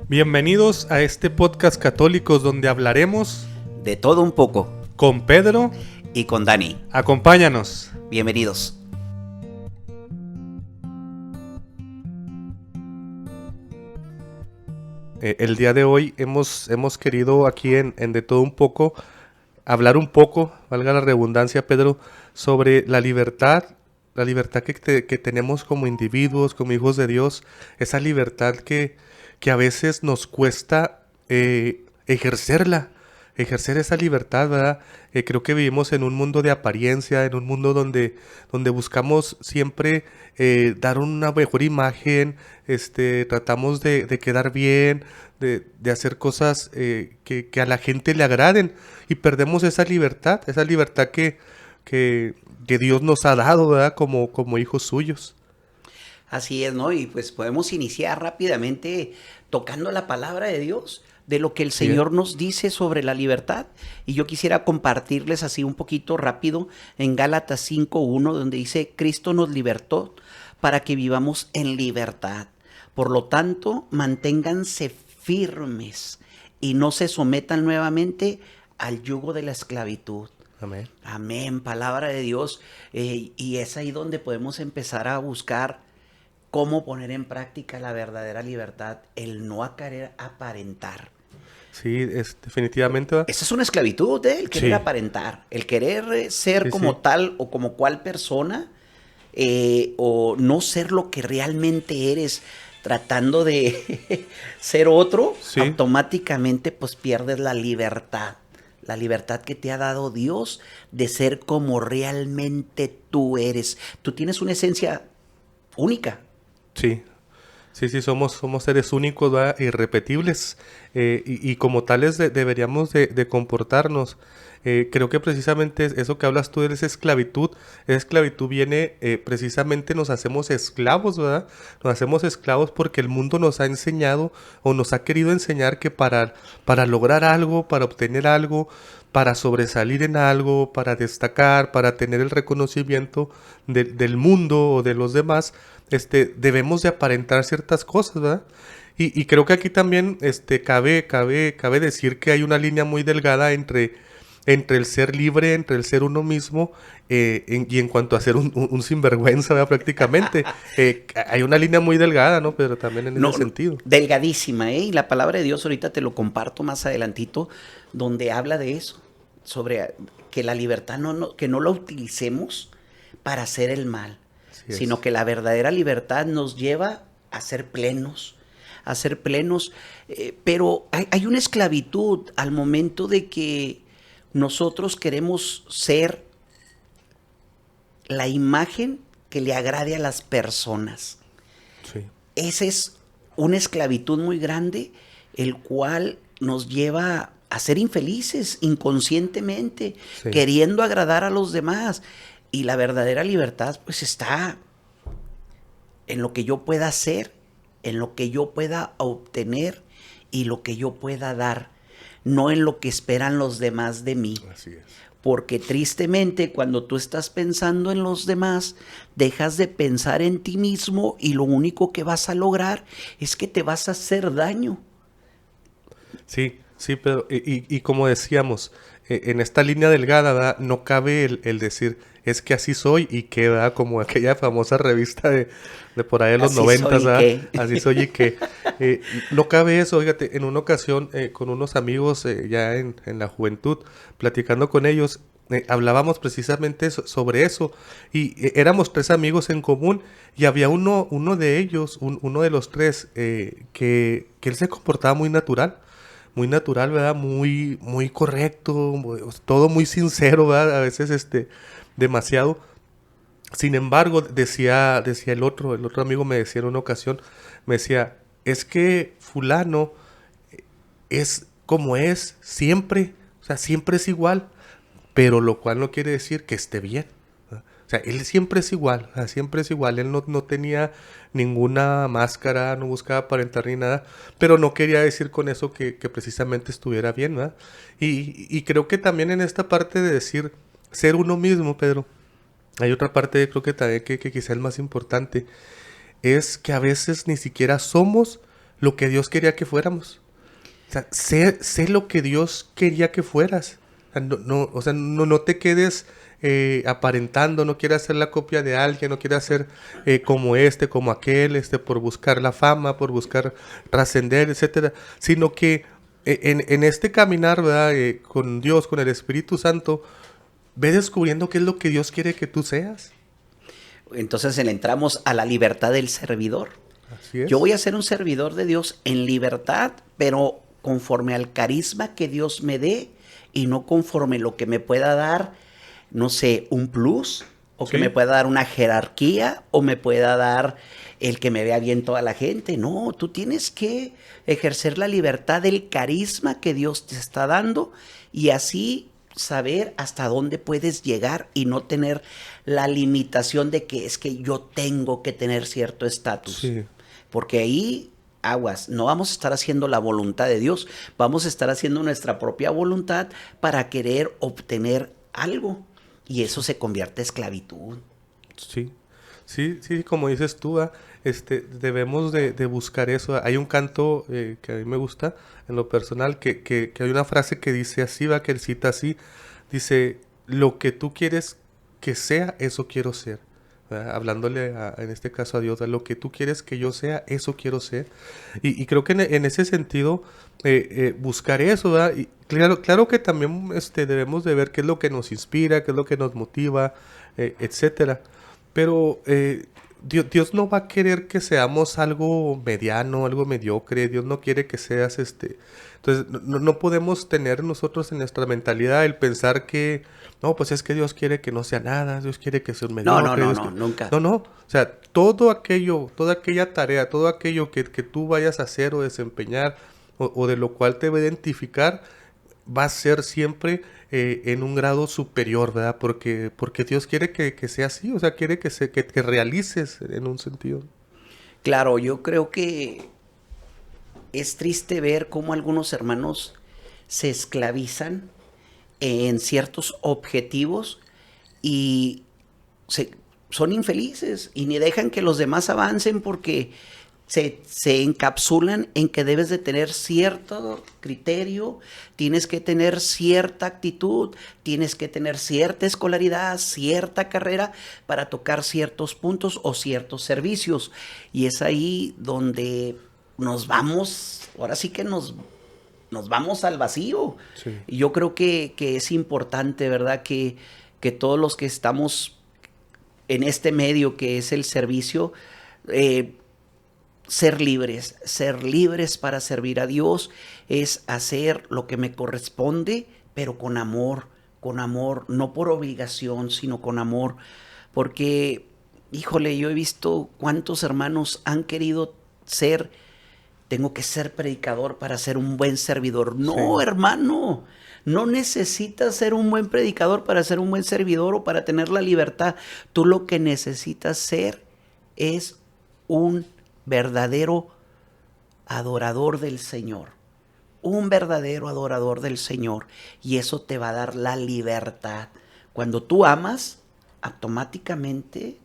Bienvenidos a este podcast católicos donde hablaremos de todo un poco con Pedro y con Dani. Acompáñanos. Bienvenidos. El día de hoy hemos querido aquí en De Todo Un Poco hablar un poco, valga la redundancia, Pedro, sobre la libertad que tenemos como individuos, como hijos de Dios, esa libertad que a veces nos cuesta ejercer esa libertad, ¿verdad? Creo que vivimos en un mundo de apariencia, en un mundo donde buscamos siempre dar una mejor imagen, tratamos de quedar bien, de hacer cosas que a la gente le agraden, y perdemos esa libertad que Dios nos ha dado, ¿verdad? Como hijos suyos. Así es, ¿no? Y pues podemos iniciar rápidamente tocando la palabra de Dios, de lo que el Señor nos dice sobre la libertad. Y yo quisiera compartirles así un poquito rápido en Gálatas 5:1, donde dice: Cristo nos libertó para que vivamos en libertad. Por lo tanto, manténganse firmes y no se sometan nuevamente al yugo de la esclavitud. Amén. Amén, palabra de Dios. Y es ahí donde podemos empezar a buscar cómo poner en práctica la verdadera libertad, el no querer aparentar. Sí, definitivamente. ¿Verdad? Esa es una esclavitud, el querer aparentar, el querer ser como tal o como cual persona, o no ser lo que realmente eres, tratando de ser otro. Automáticamente pues pierdes la libertad que te ha dado Dios de ser como realmente tú eres. Tú tienes una esencia única. Sí, somos seres únicos, ¿verdad? Irrepetibles, y como tales deberíamos de comportarnos. Creo que precisamente eso que hablas tú de esa esclavitud viene, precisamente nos hacemos esclavos, ¿verdad? Nos hacemos esclavos porque el mundo nos ha enseñado o nos ha querido enseñar que para lograr algo, para obtener algo, para sobresalir en algo, para destacar, para tener el reconocimiento del mundo o de los demás, debemos de aparentar ciertas cosas, ¿verdad? Y creo que aquí también cabe decir que hay una línea muy delgada entre el ser libre, entre el ser uno mismo, y en cuanto a ser un sinvergüenza, ¿verdad? Prácticamente. Hay una línea muy delgada, ¿no? Pero también en ese sentido. Delgadísima, ¿eh? Y la palabra de Dios ahorita te lo comparto más adelantito, donde habla de eso, sobre que la libertad que no la utilicemos para hacer el mal, sino que la verdadera libertad nos lleva a ser plenos, pero hay una esclavitud al momento de que nosotros queremos ser la imagen que le agrade a las personas. Sí. Esa es una esclavitud muy grande, el cual nos lleva a ser infelices inconscientemente, queriendo agradar a los demás. Y la verdadera libertad pues está en lo que yo pueda hacer, en lo que yo pueda obtener y lo que yo pueda dar, no en lo que esperan los demás de mí. Así es. Porque tristemente cuando tú estás pensando en los demás, dejas de pensar en ti mismo y lo único que vas a lograr es que te vas a hacer daño. Sí, pero y como decíamos, en esta línea delgada, ¿verdad? No cabe el decir, es que así soy y que, ¿verdad? Como aquella famosa revista de por ahí de los 90, ¿verdad? Así soy y que. No cabe eso. Fíjate, en una ocasión con unos amigos ya en la juventud, platicando con ellos, hablábamos precisamente sobre eso, y éramos 3 amigos en común, y había uno de ellos, uno de los 3, que él se comportaba muy natural, ¿verdad? Muy, muy correcto, todo muy sincero, ¿verdad? A veces demasiado. Sin embargo, decía el otro amigo, me decía en una ocasión, me decía, es que fulano es como es siempre, o sea, siempre es igual, pero lo cual no quiere decir que esté bien. O sea, él siempre es igual, él no tenía ninguna máscara, no buscaba aparentar ni nada, pero no quería decir con eso que precisamente estuviera bien, ¿verdad? Y creo que también en esta parte de decir ser uno mismo, Pedro, hay otra parte, creo que también que quizá es más importante, es que a veces ni siquiera somos lo que Dios quería que fuéramos. O sea, sé lo que Dios quería que fueras. O sea, no te quedes aparentando, no quieras ser la copia de alguien, no quieras ser como como aquel, por buscar la fama, por buscar trascender, etcétera. Sino que en este caminar, ¿verdad? Con Dios, con el Espíritu Santo, ve descubriendo qué es lo que Dios quiere que tú seas. Entonces le entramos a la libertad del servidor. Así es. Yo voy a ser un servidor de Dios en libertad, pero conforme al carisma que Dios me dé y no conforme lo que me pueda dar, no sé, un plus, o que me pueda dar una jerarquía, o me pueda dar el que me vea bien toda la gente. No, tú tienes que ejercer la libertad del carisma que Dios te está dando y así saber hasta dónde puedes llegar y no tener la limitación de que es que yo tengo que tener cierto estatus. Sí. Porque ahí, aguas, no vamos a estar haciendo la voluntad de Dios, vamos a estar haciendo nuestra propia voluntad para querer obtener algo. Y eso se convierte en esclavitud. Sí, como dices tú, debemos de buscar eso. Hay un canto que a mí me gusta, en lo personal, que hay una frase que dice así, que él cita así, dice, lo que tú quieres que sea, eso quiero ser. ¿Verdad? Hablándole en este caso a Dios, lo que tú quieres que yo sea, eso quiero ser. Y creo que en ese sentido, buscar eso, ¿verdad? Y claro que también debemos de ver qué es lo que nos inspira, qué es lo que nos motiva, etcétera. Pero Dios no va a querer que seamos algo mediano, algo mediocre. Dios no quiere que seas Entonces, no podemos tener nosotros en nuestra mentalidad el pensar que, no, pues es que Dios quiere que no sea nada, Dios quiere que sea un mediocre. No, nunca. No. O sea, toda aquella tarea, todo aquello que tú vayas a hacer o desempeñar, o de lo cual te va a identificar, va a ser siempre en un grado superior, ¿verdad? Porque Dios quiere que sea así, o sea, quiere que realices en un sentido. Claro, yo creo que es triste ver cómo algunos hermanos se esclavizan en ciertos objetivos y son infelices y ni dejan que los demás avancen porque se encapsulan en que debes de tener cierto criterio, tienes que tener cierta actitud, tienes que tener cierta escolaridad, cierta carrera para tocar ciertos puntos o ciertos servicios. Y es ahí donde nos vamos, ahora sí que nos vamos al vacío. Sí. Y yo creo que es importante, ¿verdad? Que todos los que estamos en este medio que es el servicio, ser libres para servir a Dios, es hacer lo que me corresponde, pero con amor, no por obligación, sino con amor, porque, híjole, yo he visto cuántos hermanos han querido tengo que ser predicador para ser un buen servidor. No, hermano, no necesitas ser un buen predicador para ser un buen servidor o para tener la libertad. Tú lo que necesitas ser es un verdadero adorador del Señor. Un verdadero adorador del Señor. Y eso te va a dar la libertad. Cuando tú amas, automáticamente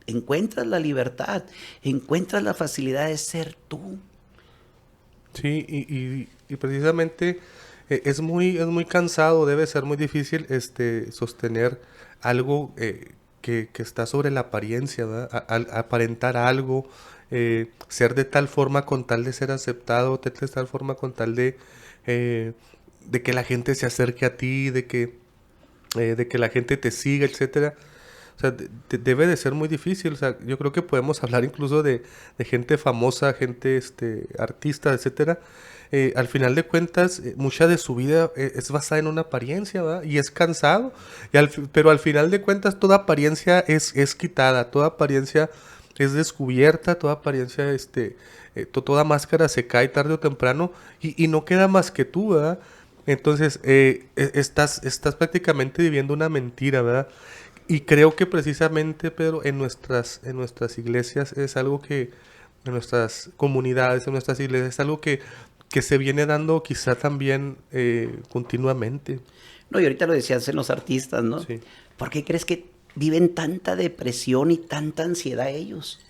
encuentras la libertad, encuentras la facilidad de ser tú. Sí, y precisamente es muy cansado, debe ser muy difícil sostener algo que está sobre la apariencia, ¿verdad? Aparentar algo, ser de tal forma con tal de ser aceptado, de tal forma con tal de que la gente se acerque a ti, de que la gente te siga, etcétera. O sea, debe de ser muy difícil. O sea, yo creo que podemos hablar incluso de gente famosa, gente artista, etcétera. Al final de cuentas, mucha de su vida es basada en una apariencia, ¿verdad? Y es cansado. Pero al final de cuentas, toda apariencia es quitada, toda apariencia es descubierta, toda apariencia, toda máscara se cae tarde o temprano y no queda más que tú, ¿verdad? Entonces, estás prácticamente viviendo una mentira, ¿verdad? Y creo que precisamente, Pedro, en nuestras iglesias es algo que, en nuestras comunidades, en nuestras iglesias, es algo que se viene dando quizá también continuamente. No, y ahorita lo decías en los artistas, ¿no? Sí. ¿Por qué crees que viven tanta depresión y tanta ansiedad ellos?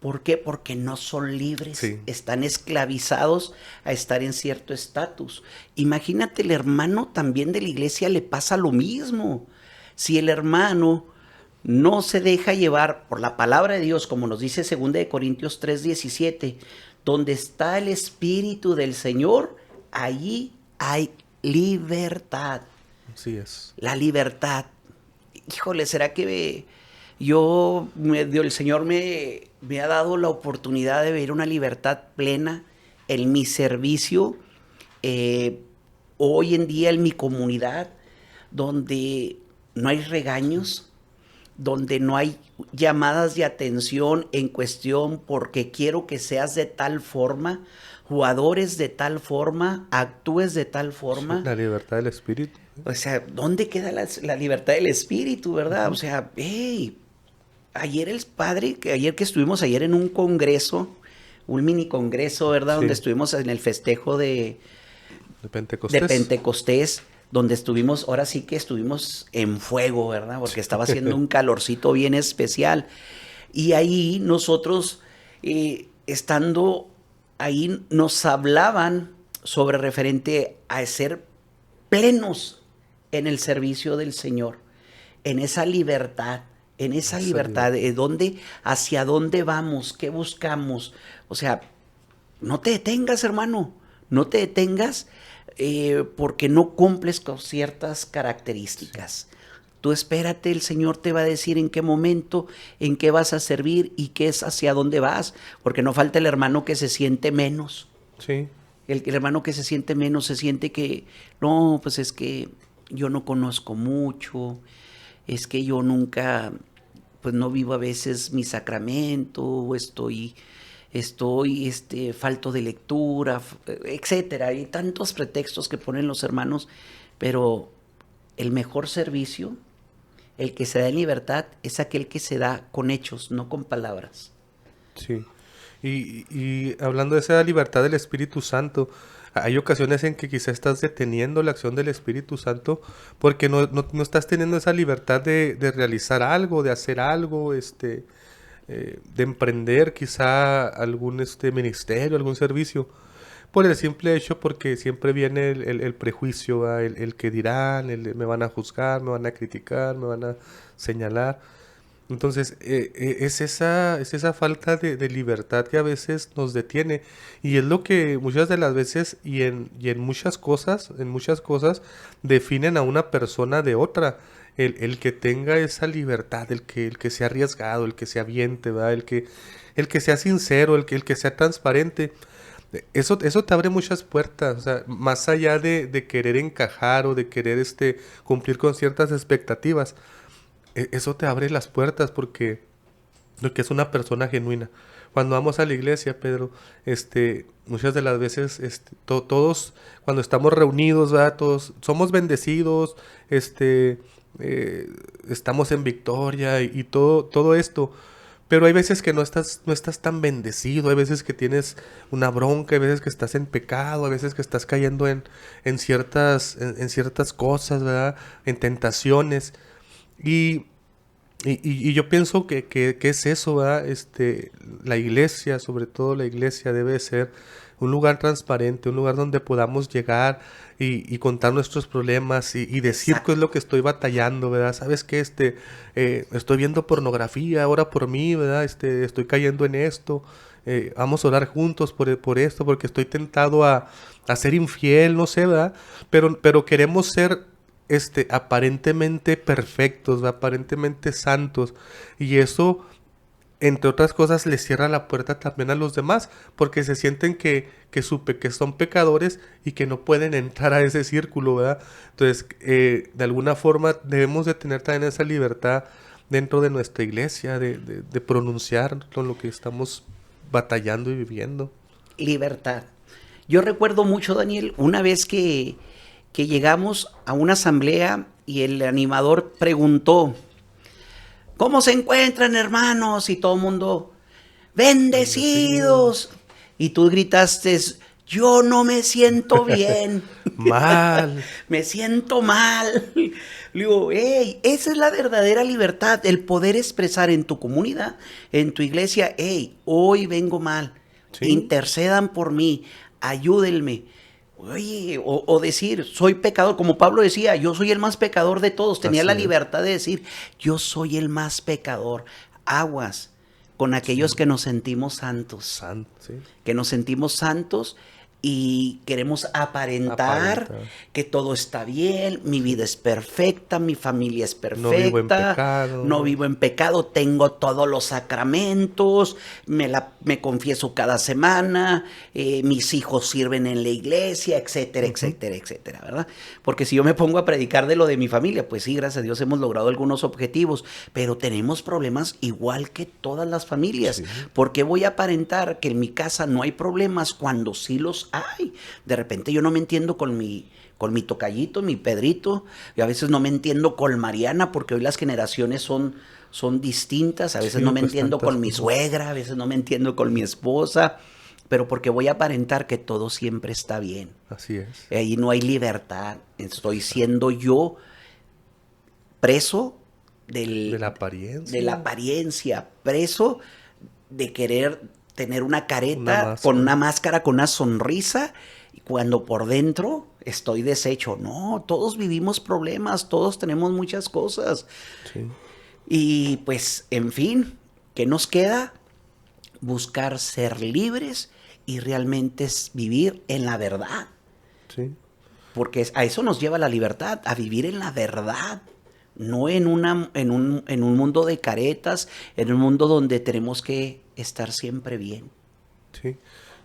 ¿Por qué? Porque no son libres, Sí. están esclavizados a estar en cierto estatus. Imagínate, el hermano también de la iglesia le pasa lo mismo. Si el hermano no se deja llevar por la palabra de Dios, como nos dice 2 de Corintios 3:17, donde está el Espíritu del Señor, allí hay libertad. Así es. La libertad. Híjole, ¿será que el Señor me ha dado la oportunidad de ver una libertad plena en mi servicio, hoy en día en mi comunidad, donde no hay regaños, donde no hay llamadas de atención en cuestión porque quiero que seas de tal forma, jugadores de tal forma, actúes de tal forma? La libertad del espíritu. O sea, ¿dónde queda la libertad del espíritu, verdad? O sea, hey, ayer ayer que estuvimos ayer en un congreso, un mini congreso, ¿verdad? Sí. Donde estuvimos en el festejo de Pentecostés. Pentecostés, donde estuvimos, ahora sí que estuvimos en fuego, ¿verdad? Porque estaba haciendo un calorcito bien especial. Y ahí nosotros, estando ahí, nos hablaban sobre referente a ser plenos en el servicio del Señor, en esa libertad, hacia dónde vamos, qué buscamos. O sea, no te detengas, hermano, no te detengas porque no cumples con ciertas características. Tú espérate, el Señor te va a decir en qué momento, en qué vas a servir y qué es hacia dónde vas, porque no falta el hermano que se siente menos. Sí. El hermano que se siente menos, se siente que, no, pues es que yo no conozco mucho, es que yo nunca, pues no vivo a veces mi sacramento, o estoy falto de lectura, etcétera. Hay tantos pretextos que ponen los hermanos, pero el mejor servicio, el que se da en libertad, es aquel que se da con hechos, no con palabras. Sí. Y hablando de esa libertad del Espíritu Santo, hay ocasiones en que quizás estás deteniendo la acción del Espíritu Santo porque no estás teniendo esa libertad de realizar algo, de hacer algo, de emprender quizá algún ministerio, algún servicio, por el simple hecho porque siempre viene el prejuicio, ¿va? El que dirán, me van a juzgar, me van a criticar, me van a señalar. Entonces, es esa falta de libertad que a veces nos detiene y es lo que muchas de las veces y en muchas cosas definen a una persona de otra. El que tenga esa libertad, el que sea arriesgado, el que se aviente, ¿verdad? El que sea sincero, el que sea transparente. Eso te abre muchas puertas, o sea, más allá de querer encajar o de querer cumplir con ciertas expectativas. Eso te abre las puertas porque es una persona genuina. Cuando vamos a la iglesia, Pedro, muchas de las veces, todos, cuando estamos reunidos, ¿verdad? Todos somos bendecidos, estamos en victoria y todo esto. Pero hay veces que no estás tan bendecido, hay veces que tienes una bronca, hay veces que estás en pecado, hay veces que estás cayendo en ciertas cosas, ¿verdad? En tentaciones. Y yo pienso que es eso, ¿verdad? La iglesia, sobre todo la iglesia, debe ser un lugar transparente, un lugar donde podamos llegar y contar nuestros problemas y decir qué es lo que estoy batallando, ¿verdad? ¿Sabes qué? Estoy viendo pornografía, ora por mí, ¿verdad? Estoy cayendo en esto. Vamos a orar juntos por esto, porque estoy tentado a ser infiel, no sé, ¿verdad? Pero queremos ser aparentemente perfectos, ¿verdad? Aparentemente santos, y eso, entre otras cosas, les cierra la puerta también a los demás, porque se sienten que son pecadores y que no pueden entrar a ese círculo, ¿verdad? Entonces, de alguna forma debemos de tener también esa libertad dentro de nuestra iglesia, de pronunciar con lo que estamos batallando y viviendo. Libertad. Yo recuerdo mucho, Daniel, una vez que llegamos a una asamblea y el animador preguntó, ¿cómo se encuentran, hermanos? Y todo el mundo, bendecidos. Y tú gritaste, yo no me siento bien. Mal. Me siento mal. Le digo, hey, esa es la verdadera libertad, el poder expresar en tu comunidad, en tu iglesia, hey, hoy vengo mal, Sí. intercedan por mí, ayúdenme. Oye, o decir, soy pecador, como Pablo decía, yo soy el más pecador de todos. Tenía Así la es. libertad de decir, yo soy el más pecador. Aguas con aquellos Sí. que nos sentimos santos, Sí. que nos sentimos santos y queremos aparentar Aparentar. que todo está bien, mi vida es perfecta, mi familia es No vivo en perfecta, no pecado. vivo en pecado, tengo todos los sacramentos, me confieso cada semana, mis hijos sirven en la iglesia, etcétera, etcétera, etcétera, ¿verdad? Porque si yo me pongo a predicar de lo de mi familia, pues sí, gracias a Dios hemos logrado algunos objetivos, pero tenemos problemas igual que todas las familias. Sí. ¿Por qué voy a aparentar que en mi casa no hay problemas cuando sí los hay? De repente yo no me entiendo con mi tocallito, mi Pedrito, y a veces no me entiendo con Mariana, porque hoy las generaciones son distintas, a veces Sí, no me pues entiendo tantas con mi cosas. suegra, a veces no me entiendo con mi esposa, pero porque voy a aparentar que todo siempre está bien. Así es. Ahí no hay libertad, estoy siendo yo preso De la de la apariencia. apariencia, preso de querer tener una Una careta con máscara. una máscara, con una sonrisa, y cuando por dentro estoy deshecho. No, todos vivimos problemas, todos tenemos muchas cosas. Sí. Y pues, en fin, ¿qué nos queda? Buscar ser libres y realmente vivir en la verdad. Sí. Porque a eso nos lleva la libertad, a vivir en la verdad. No en un mundo de caretas, en un mundo donde tenemos que estar siempre bien. Sí.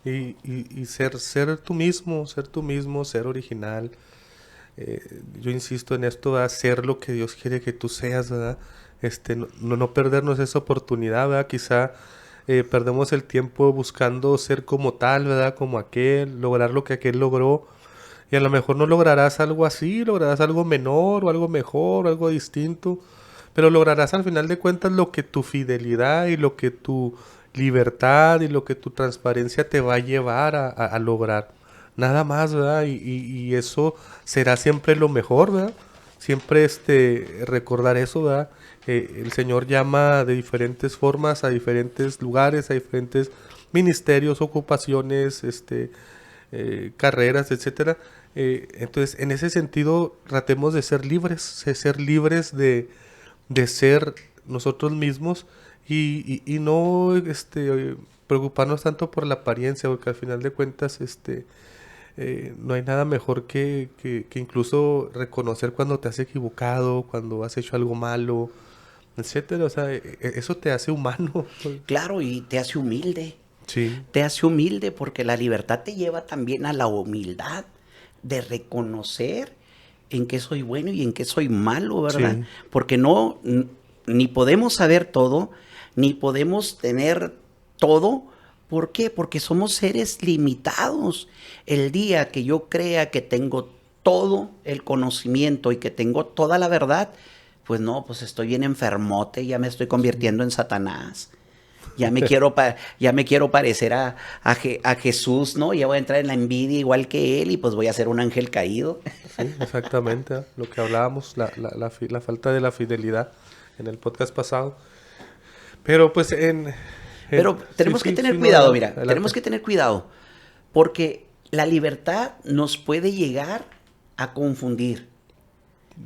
Y ser tú mismo, ser original. Yo insisto en esto, ¿verdad? Ser lo que Dios quiere que tú seas, ¿verdad? No perdernos esa oportunidad, ¿verdad? Quizá perdemos el tiempo buscando ser como tal, ¿verdad? Como aquel, lograr lo que aquel logró. Y a lo mejor no lograrás algo así, lograrás algo menor o algo mejor o algo distinto, pero lograrás al final de cuentas lo que tu fidelidad y lo que tu libertad y lo que tu transparencia te va a llevar a lograr. Nada más, ¿verdad? Y eso será siempre lo mejor, ¿verdad? Siempre recordar eso, ¿verdad? El Señor llama de diferentes formas a diferentes lugares, a diferentes ministerios, ocupaciones, carreras, etcétera. Entonces, en ese sentido, tratemos de ser libres de ser nosotros mismos y no preocuparnos tanto por la apariencia, porque al final de cuentas, no hay nada mejor que incluso reconocer cuando te has equivocado, cuando has hecho algo malo, etcétera. O sea, eso te hace humano. Claro, y te hace humilde. Sí, Te hace humilde porque la libertad te lleva también a la humildad de reconocer en qué soy bueno y en qué soy malo, ¿verdad? sí, Porque no, ni podemos saber todo, ni podemos tener todo. ¿Por qué? Porque somos seres limitados. El día que yo crea que tengo todo el conocimiento y que tengo toda la verdad, pues no, pues estoy bien enfermote, ya me estoy convirtiendo en Satanás. Ya me quiero parecer a Jesús, ¿no? Ya voy a entrar en la envidia igual que él y pues voy a ser un ángel caído. sí, exactamente. Lo que hablábamos, la falta de la fidelidad en el podcast pasado. Pero pues Pero sí, tenemos que sí, tener sí, no, cuidado, adelante, mira, tenemos adelante. que tener cuidado, porque la libertad nos puede llegar a confundir,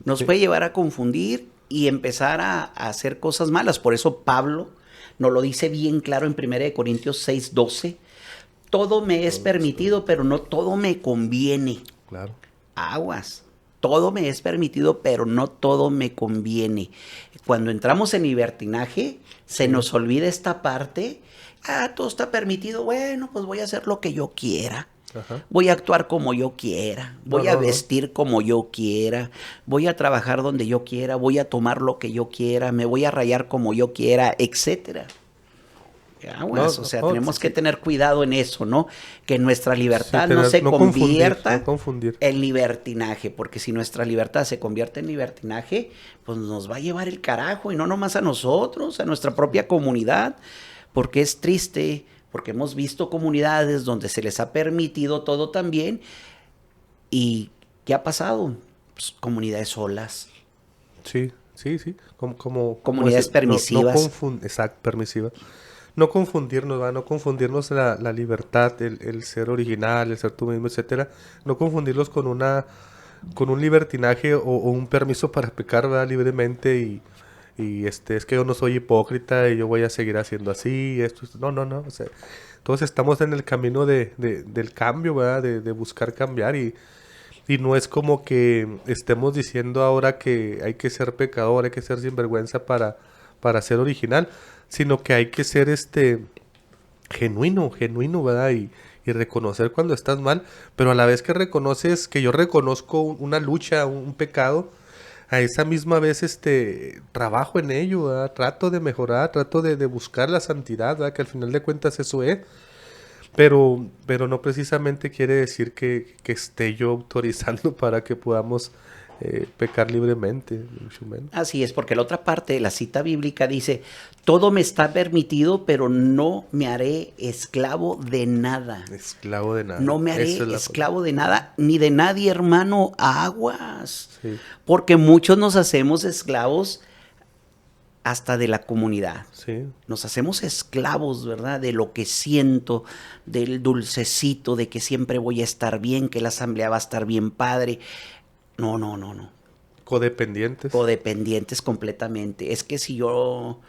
nos Sí, puede llevar a confundir y empezar a hacer cosas malas. Por eso Pablo nos lo dice bien claro en 1 Corintios 6:12, todo me es todo esto, permitido, pero no todo me conviene. claro. Aguas. Todo me es permitido, pero no todo me conviene. Cuando entramos en libertinaje, se Sí, nos olvida esta parte. Todo está permitido. Bueno, pues voy a hacer lo que yo quiera. ajá. Voy a actuar como yo quiera. No, Voy a no, no. vestir como yo quiera. Voy a trabajar donde yo quiera. Voy a tomar lo que yo quiera. Me voy a rayar como yo quiera, etcétera. No, Aguas, o no, sea, no, sí, tenemos que sí. tener cuidado en eso, ¿no? Que nuestra Sí, libertad no se no confundir, no convierta confundir. en libertinaje, porque si nuestra libertad se convierte en libertinaje, pues nos va a llevar el carajo, y no nomás a nosotros, a nuestra propia comunidad, porque es triste, porque hemos visto comunidades donde se les ha permitido todo también. ¿Y qué ha pasado? Pues, comunidades solas. Sí, sí, sí. Comunidades permisivas. Exacto, permisivas. No confundirnos, ¿va? No confundirnos la libertad, el ser original, el ser tú mismo, etcétera. No confundirlos con un libertinaje o un permiso para pecar, ¿verdad? Libremente es que yo no soy hipócrita y yo voy a seguir haciendo así. No. O sea, todos estamos en el camino del cambio, ¿verdad? De buscar cambiar y no es como que estemos diciendo ahora que hay que ser pecador, hay que ser sinvergüenza para ser original, sino que hay que ser genuino, ¿verdad? Y reconocer cuando estás mal, pero a la vez que reconoces, que yo reconozco una lucha, un pecado, a esa misma vez trabajo en ello, ¿verdad? Trato de mejorar, trato de buscar la santidad, ¿verdad? Que al final de cuentas eso es. Pero no precisamente quiere decir que esté yo autorizando para que podamos pecar libremente, mucho menos. Así es, porque la otra parte de la cita bíblica dice, todo me está permitido, pero no me haré esclavo de nada. Esclavo de nada. No me haré esclavo de nada, ni de nadie, hermano, aguas. Sí. Porque muchos nos hacemos esclavos hasta de la comunidad. Sí. Nos hacemos esclavos, ¿verdad? De lo que siento, del dulcecito, de que siempre voy a estar bien, que la asamblea va a estar bien padre. No. Codependientes. Codependientes completamente. Es que si yo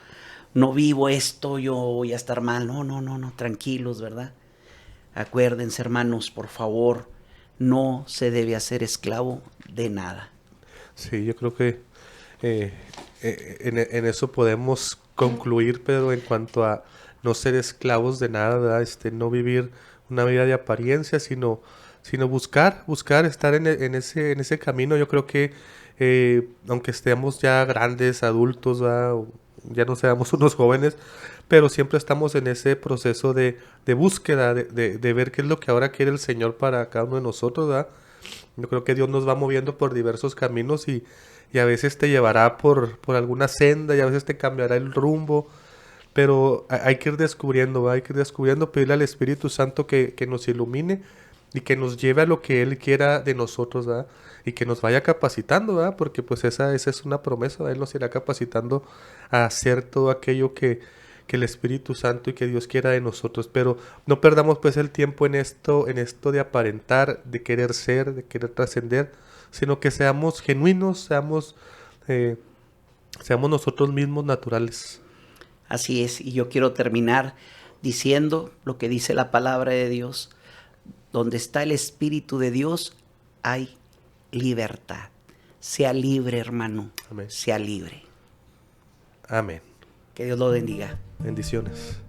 no vivo esto, yo voy a estar mal. No, tranquilos, ¿verdad? Acuérdense, hermanos, por favor, no se debe hacer esclavo de nada. Sí, yo creo que en eso podemos concluir, Pedro, en cuanto a no ser esclavos de nada, ¿verdad? No vivir una vida de apariencia, sino buscar estar en ese camino. Yo creo que aunque estemos ya grandes, adultos, ¿verdad? O ya no seamos unos jóvenes, pero siempre estamos en ese proceso de búsqueda, de ver qué es lo que ahora quiere el Señor para cada uno de nosotros, ¿verdad? Yo creo que Dios nos va moviendo por diversos caminos y a veces te llevará por alguna senda y a veces te cambiará el rumbo, pero hay que ir descubriendo, ¿va? Hay que ir descubriendo, pedirle al Espíritu Santo que nos ilumine y que nos lleve a lo que Él quiera de nosotros, ¿verdad? Y que nos vaya capacitando, ¿verdad? Porque pues esa es una promesa, ¿verdad? Él nos irá capacitando a hacer todo aquello que el Espíritu Santo y que Dios quiera de nosotros, pero no perdamos pues el tiempo en esto de aparentar, de querer ser, de querer trascender, sino que seamos genuinos, seamos nosotros mismos naturales. Así es, y yo quiero terminar diciendo lo que dice la palabra de Dios. Donde está el Espíritu de Dios, hay libertad. Sea libre, hermano. Amén. Sea libre. Amén. Que Dios lo bendiga. Bendiciones.